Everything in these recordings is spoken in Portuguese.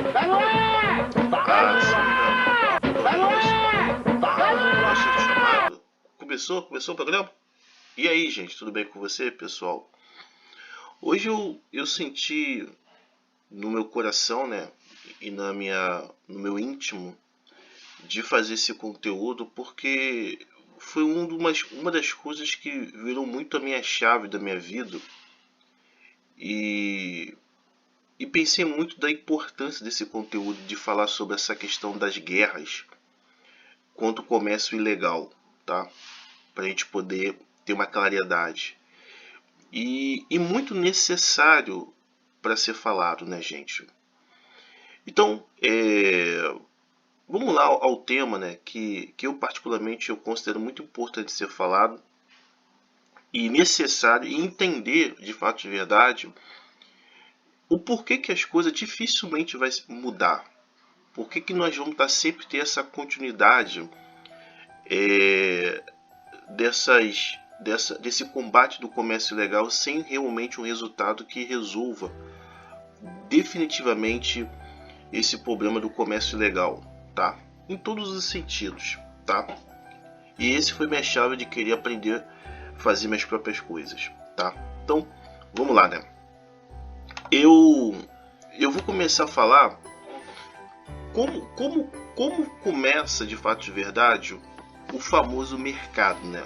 Ah, sim, Nossa, chamado. Começou o programa? E aí, gente, tudo bem com você, pessoal? Hoje eu senti no meu coração, né, e no meu íntimo, de fazer esse conteúdo, porque foi uma das coisas que virou muito a minha chave da minha vida. E pensei muito da importância desse conteúdo, de falar sobre essa questão das guerras contra o comércio ilegal, tá? Para a gente poder ter uma claridade. E muito necessário para ser falado, né, gente? Então, vamos lá ao tema, né, que eu particularmente eu considero muito importante ser falado e necessário, e entender de fato de verdade o porquê que as coisas dificilmente vai mudar. Por que nós vamos sempre ter essa continuidade desse combate do comércio ilegal sem realmente um resultado que resolva definitivamente esse problema do comércio ilegal, tá? Em todos os sentidos, tá? E esse foi minha chave de querer aprender a fazer minhas próprias coisas, tá? Então, vamos lá, né? Eu vou começar a falar como começa de fato de verdade o famoso mercado, né?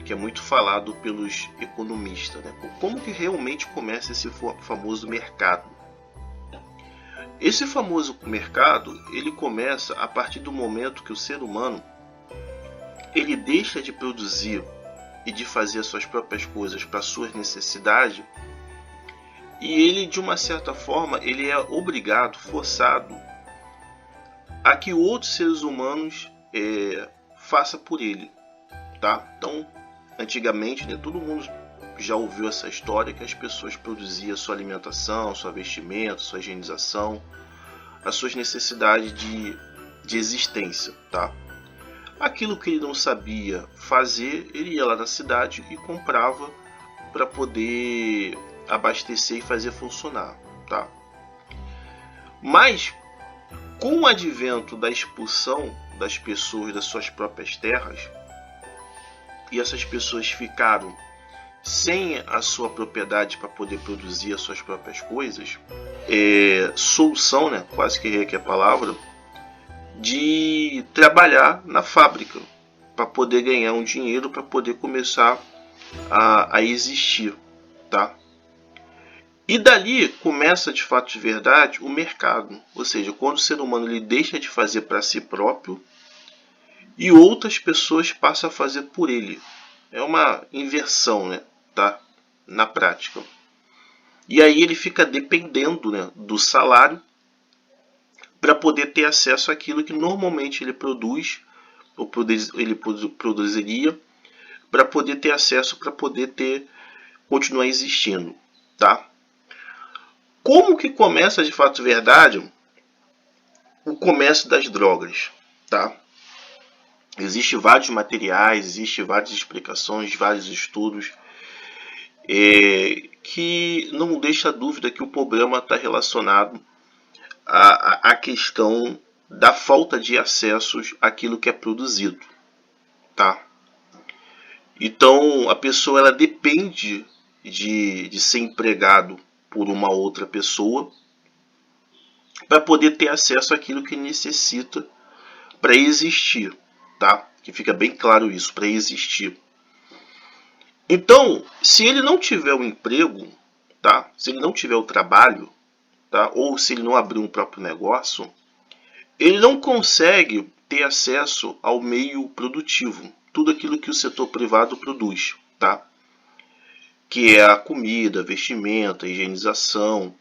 Que é muito falado pelos economistas, né? Como que realmente começa esse famoso mercado? Esse famoso mercado, ele começa a partir do momento que o ser humano ele deixa de produzir e de fazer as suas próprias coisas para suas necessidades, e ele, de uma certa forma, ele é obrigado, forçado a que outros seres humanos faça por ele, tá? Então, antigamente, né, todo mundo já ouviu essa história que as pessoas produziam sua alimentação, sua vestimenta, sua higienização, as suas necessidades de existência, tá? Aquilo que ele não sabia fazer, ele ia lá na cidade e comprava para poder abastecer e fazer funcionar, tá? Mas com o advento da expulsão das pessoas das suas próprias terras, e essas pessoas ficaram sem a sua propriedade para poder produzir as suas próprias coisas, solução, né, quase que é a palavra, de trabalhar na fábrica para poder ganhar um dinheiro para poder começar a existir, tá? E dali começa de fato de verdade o mercado, ou seja, quando o ser humano ele deixa de fazer para si próprio e outras pessoas passam a fazer por ele. É uma inversão, né, tá? Na prática. E aí ele fica dependendo, né, do salário para poder ter acesso àquilo que normalmente ele produz, ou ele produziria, para poder ter acesso, para poder continuar existindo, tá? Como que começa de fato de verdade o comércio das drogas, tá? Existem vários materiais, existem várias explicações, vários estudos que não deixa dúvida que o problema está relacionado à questão da falta de acessos àquilo que é produzido, tá? Então a pessoa ela depende de ser empregado por uma outra pessoa para poder ter acesso àquilo que necessita para existir, tá? Que fica bem claro isso, para existir. Então, se ele não tiver o emprego, tá? Se ele não tiver o trabalho, tá? Ou se ele não abrir um próprio negócio, ele não consegue ter acesso ao meio produtivo, tudo aquilo que o setor privado produz, tá? Que é a comida, vestimenta, higienização,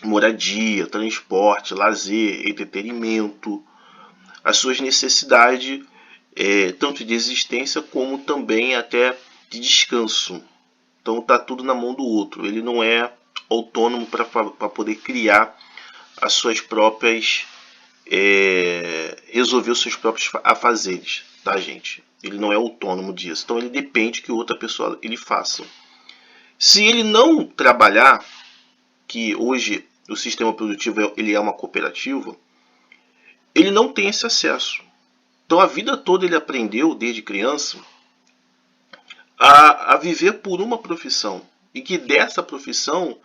moradia, transporte, lazer, entretenimento, as suas necessidades, tanto de existência como também até de descanso. Então está tudo na mão do outro. Ele não é autônomo para poder criar as suas próprias, resolver os seus próprios afazeres, tá, gente? Ele não é autônomo disso. Então ele depende que outra pessoa ele faça. Se ele não trabalhar, que hoje o sistema produtivo ele é uma cooperativa, ele não tem esse acesso. Então a vida toda ele aprendeu, desde criança, a viver por uma profissão. E que dessa profissão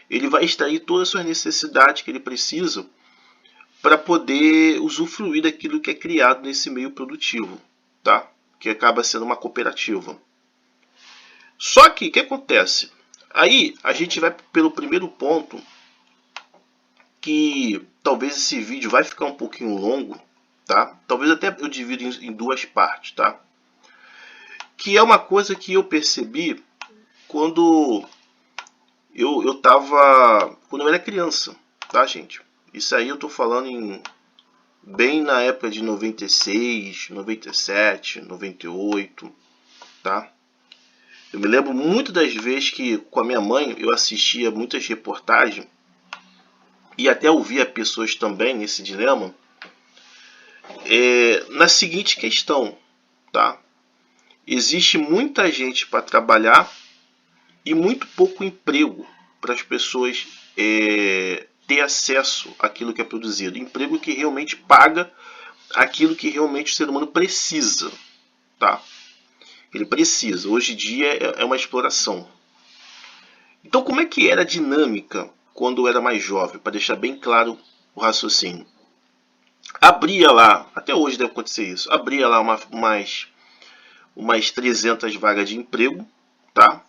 ele vai extrair todas as suas necessidades que ele precisa para poder usufruir daquilo que é criado nesse meio produtivo, tá? Que acaba sendo uma cooperativa. Só que o que acontece? Aí a gente vai pelo primeiro ponto, que talvez esse vídeo vai ficar um pouquinho longo, tá? Talvez até eu divido em duas partes, tá? Que é uma coisa que eu percebi quando quando eu era criança, tá, gente? Isso aí eu tô falando bem na época de 96, 97, 98, tá? Eu me lembro muito das vezes que com a minha mãe eu assistia muitas reportagens e até ouvia pessoas também nesse dilema, na seguinte questão, tá? Existe muita gente para trabalhar e muito pouco emprego para as pessoas ter acesso àquilo que é produzido. Emprego que realmente paga aquilo que realmente o ser humano precisa, tá? Ele precisa. Hoje em dia é uma exploração. Então como é que era a dinâmica quando eu era mais jovem? Para deixar bem claro o raciocínio. Abria lá, até hoje deve acontecer isso, abria lá umas 300 vagas de emprego, tá?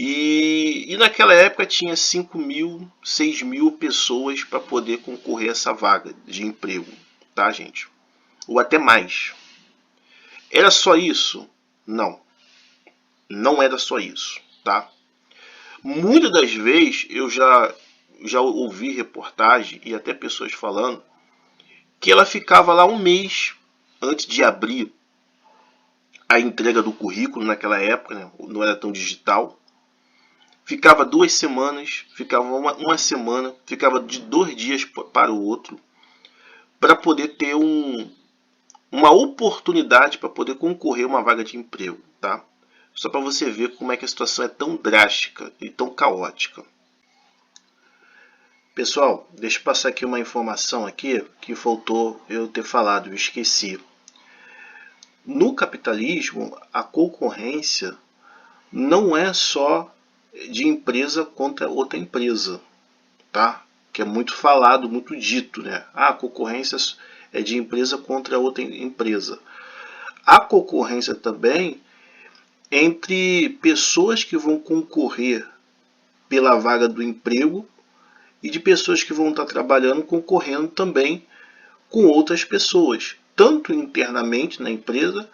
E naquela época tinha 5.000, 6.000 pessoas para poder concorrer a essa vaga de emprego, tá, gente? Ou até mais. Era só isso? Não. Não era só isso, tá? Muitas das vezes eu já ouvi reportagem e até pessoas falando que ela ficava lá um mês antes de abrir a entrega do currículo naquela época, né? Não era tão digital. Ficava 2 semanas, ficava uma semana, ficava de 2 dias para o outro, para poder ter uma oportunidade para poder concorrer a uma vaga de emprego, tá? Só para você ver como é que a situação é tão drástica e tão caótica. Pessoal, deixa eu passar aqui uma informação aqui que faltou eu ter falado, eu esqueci. No capitalismo, a concorrência não é só de empresa contra outra empresa, tá? Que é muito falado, muito dito, né? A concorrência é de empresa contra outra empresa. A concorrência também entre pessoas que vão concorrer pela vaga do emprego e de pessoas que vão estar trabalhando, concorrendo também com outras pessoas, tanto internamente na empresa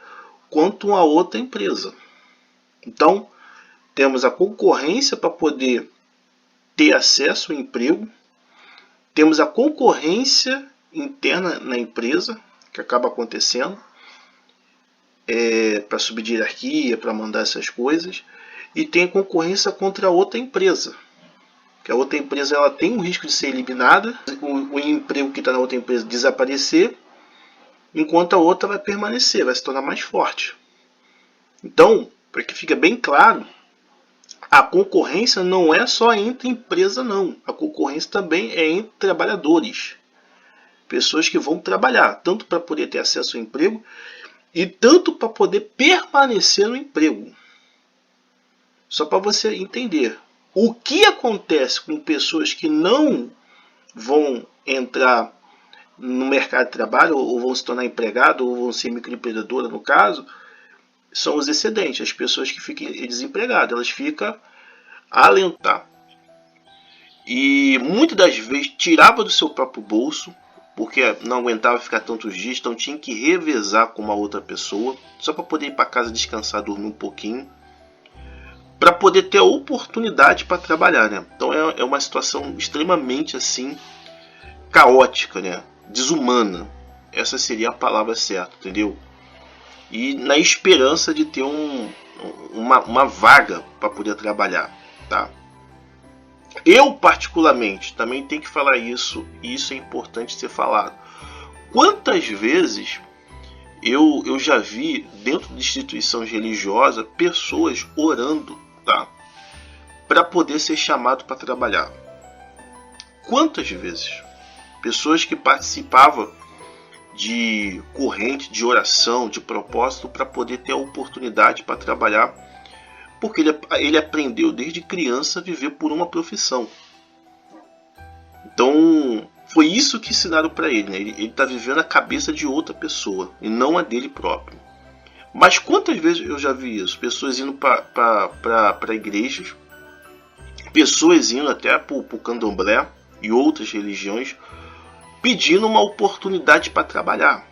quanto a outra empresa. Então, temos a concorrência para poder ter acesso ao emprego, temos a concorrência interna na empresa, que acaba acontecendo, para subir de hierarquia, para mandar essas coisas, e tem a concorrência contra a outra empresa, que a outra empresa ela tem o risco de ser eliminada, o emprego que está na outra empresa desaparecer, enquanto a outra vai permanecer, vai se tornar mais forte. Então, para que fique bem claro, a concorrência não é só entre empresas, não. A concorrência também é entre trabalhadores. Pessoas que vão trabalhar, tanto para poder ter acesso ao emprego, e tanto para poder permanecer no emprego. Só para você entender. O que acontece com pessoas que não vão entrar no mercado de trabalho, ou vão se tornar empregado, ou vão ser microempreendedora no caso, são os excedentes, as pessoas que ficam desempregadas, elas ficam a alentar. E muitas das vezes tirava do seu próprio bolso, porque não aguentava ficar tantos dias, então tinha que revezar com uma outra pessoa, só para poder ir para casa descansar, dormir um pouquinho, para poder ter a oportunidade para trabalhar, né? Então é uma situação extremamente assim caótica, né? Desumana. Essa seria a palavra certa, entendeu? E na esperança de ter uma vaga para poder trabalhar, tá? Eu particularmente também tenho que falar isso, e isso é importante ser falado. Quantas vezes eu já vi dentro de instituições religiosas pessoas orando, tá? Para poder ser chamado para trabalhar. Quantas vezes pessoas que participavam de corrente, de oração, de propósito para poder ter a oportunidade para trabalhar, porque ele aprendeu desde criança a viver por uma profissão. Então foi isso que ensinaram para ele, né? Ele está vivendo a cabeça de outra pessoa e não a dele próprio. Mas quantas vezes eu já vi isso? Pessoas indo para igrejas, pessoas indo até para o candomblé e outras religiões, pedindo uma oportunidade para trabalhar,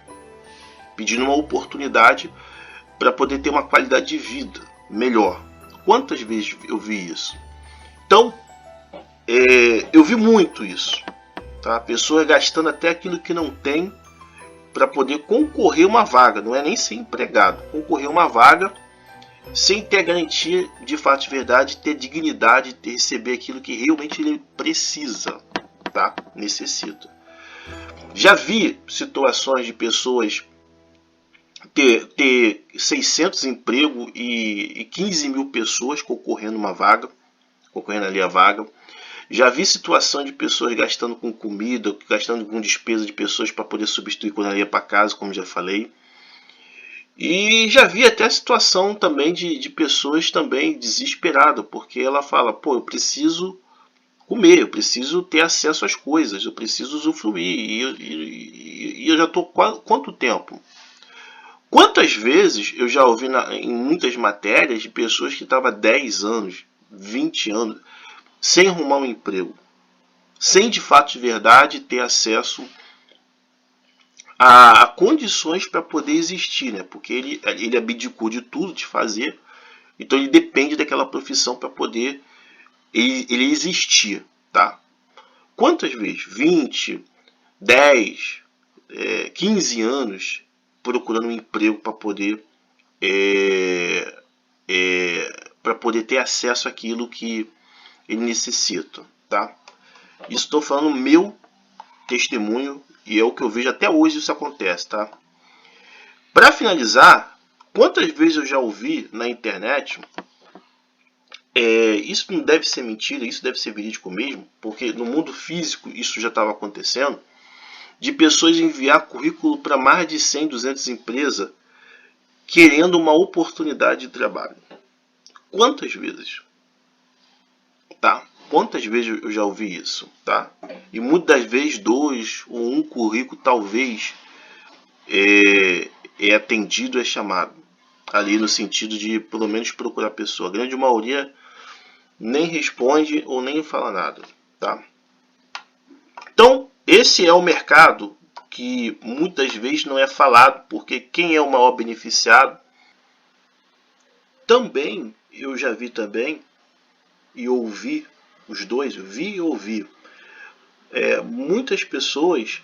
pedindo uma oportunidade para poder ter uma qualidade de vida melhor. Quantas vezes eu vi isso? Então, eu vi muito isso, tá? Pessoas gastando até aquilo que não tem para poder concorrer uma vaga, não é nem ser empregado, concorrer uma vaga sem ter a garantia de fato de verdade, ter dignidade, ter receber aquilo que realmente ele precisa, tá? Necessita. Já vi situações de pessoas ter 600 empregos e 15 mil pessoas concorrendo uma vaga, concorrendo ali a vaga. Já vi situação de pessoas gastando com comida, gastando com despesa de pessoas para poder substituir quando ela ia para casa, como já falei. E já vi até a situação também de pessoas também desesperadas, porque ela fala, pô, eu preciso comer, eu preciso ter acesso às coisas, eu preciso usufruir, e eu já estou quanto tempo? Quantas vezes eu já ouvi em muitas matérias de pessoas que estavam 10 anos, 20 anos, sem arrumar um emprego, sem de fato de verdade ter acesso a condições para poder existir, né? Porque ele abdicou de tudo de fazer, então ele depende daquela profissão para poder ele existir, tá? Quantas vezes? 20, 10, 15 anos procurando um emprego para poder para poder ter acesso àquilo que ele necessita, tá? Estou falando meu testemunho e é o que eu vejo até hoje isso acontece, tá? Para finalizar, quantas vezes eu já ouvi na internet, isso não deve ser mentira, isso deve ser verídico mesmo, porque no mundo físico isso já estava acontecendo, de pessoas enviar currículo para mais de 100, 200 empresas querendo uma oportunidade de trabalho. Quantas vezes? Tá? Quantas vezes eu já ouvi isso? Tá? E muitas das vezes 2 ou 1 currículo talvez é atendido, é chamado. Ali no sentido de pelo menos procurar a pessoa. A grande maioria nem responde ou nem fala nada. Tá? Então, esse é o mercado que muitas vezes não é falado, porque quem é o maior beneficiado também, eu já vi também e ouvi os dois, vi e ouvi muitas pessoas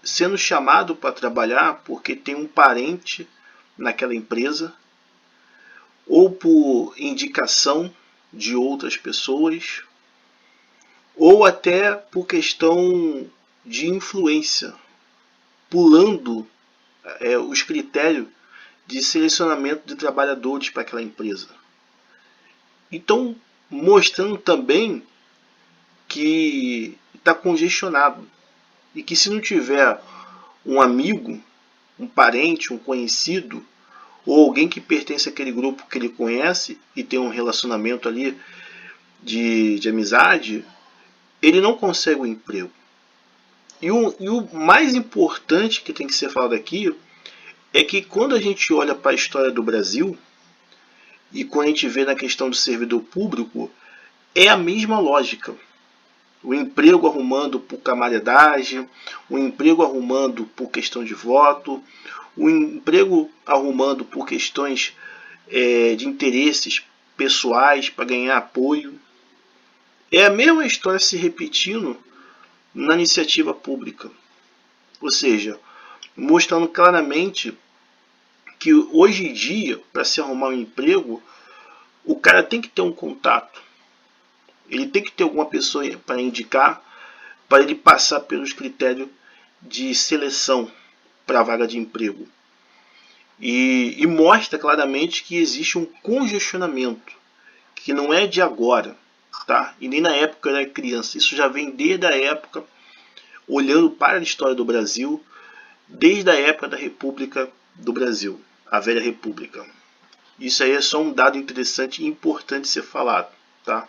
sendo chamado para trabalhar porque tem um parente naquela empresa ou por indicação de outras pessoas ou até por questão de influência, pulando os critérios de selecionamento de trabalhadores para aquela empresa. Então, mostrando também que está congestionado e que se não tiver um amigo, um parente, um conhecido ou alguém que pertence àquele grupo que ele conhece e tem um relacionamento ali de amizade, ele não consegue um emprego. E o mais importante que tem que ser falado aqui é que quando a gente olha para a história do Brasil e quando a gente vê na questão do servidor público, é a mesma lógica. O emprego arrumando por camaradagem, o emprego arrumando por questão de voto, o emprego arrumando por questões de interesses pessoais para ganhar apoio. É a mesma história se repetindo na iniciativa pública. Ou seja, mostrando claramente que hoje em dia, para se arrumar um emprego, o cara tem que ter um contato. Ele tem que ter alguma pessoa para indicar, para ele passar pelos critérios de seleção para a vaga de emprego. E mostra claramente que existe um congestionamento, que não é de agora, tá? E nem na época eu era criança. Isso já vem desde a época, olhando para a história do Brasil, desde a época da República do Brasil, a Velha República. Isso aí é só um dado interessante e importante ser falado, tá?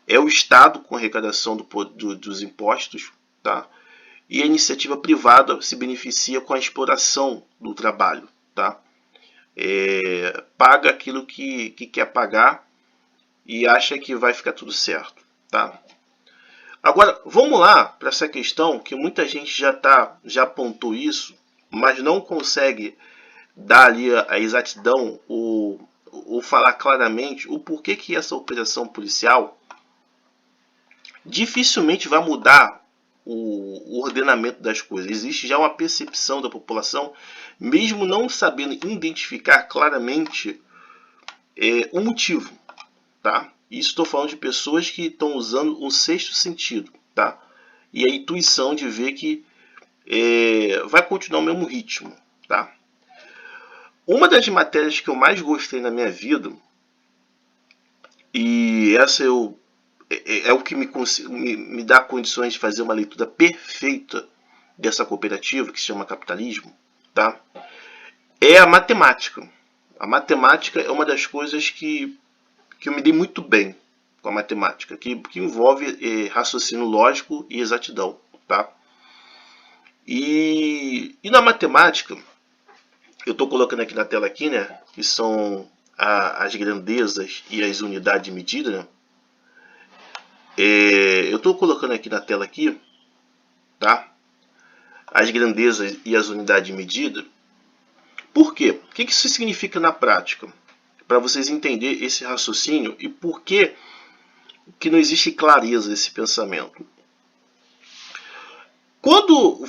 É o Estado com arrecadação dos impostos, tá? E a iniciativa privada se beneficia com a exploração do trabalho, tá? Paga aquilo que quer pagar e acha que vai ficar tudo certo, tá? Agora, vamos lá para essa questão que muita gente já apontou isso, mas não consegue dar ali a exatidão ou falar claramente o porquê que essa operação policial dificilmente vai mudar o ordenamento das coisas. Existe já uma percepção da população, mesmo não sabendo identificar claramente o motivo, tá? Isso estou falando de pessoas que estão usando um sexto sentido, tá? E a intuição de ver que vai continuar o mesmo ritmo, tá? Uma das matérias que eu mais gostei na minha vida, e essa é o que me dá condições de fazer uma leitura perfeita dessa cooperativa, que se chama capitalismo, tá? É a matemática. A matemática é uma das coisas que eu me dei muito bem com a matemática, que envolve raciocínio lógico e exatidão, tá? E na matemática, eu estou colocando aqui na tela aqui, né, que são as grandezas e as unidades de medida, né? Eu estou colocando aqui na tela aqui, tá? As grandezas e as unidades de medida. Por quê? O que isso significa na prática? Para vocês entenderem esse raciocínio e por que não existe clareza nesse pensamento. Quando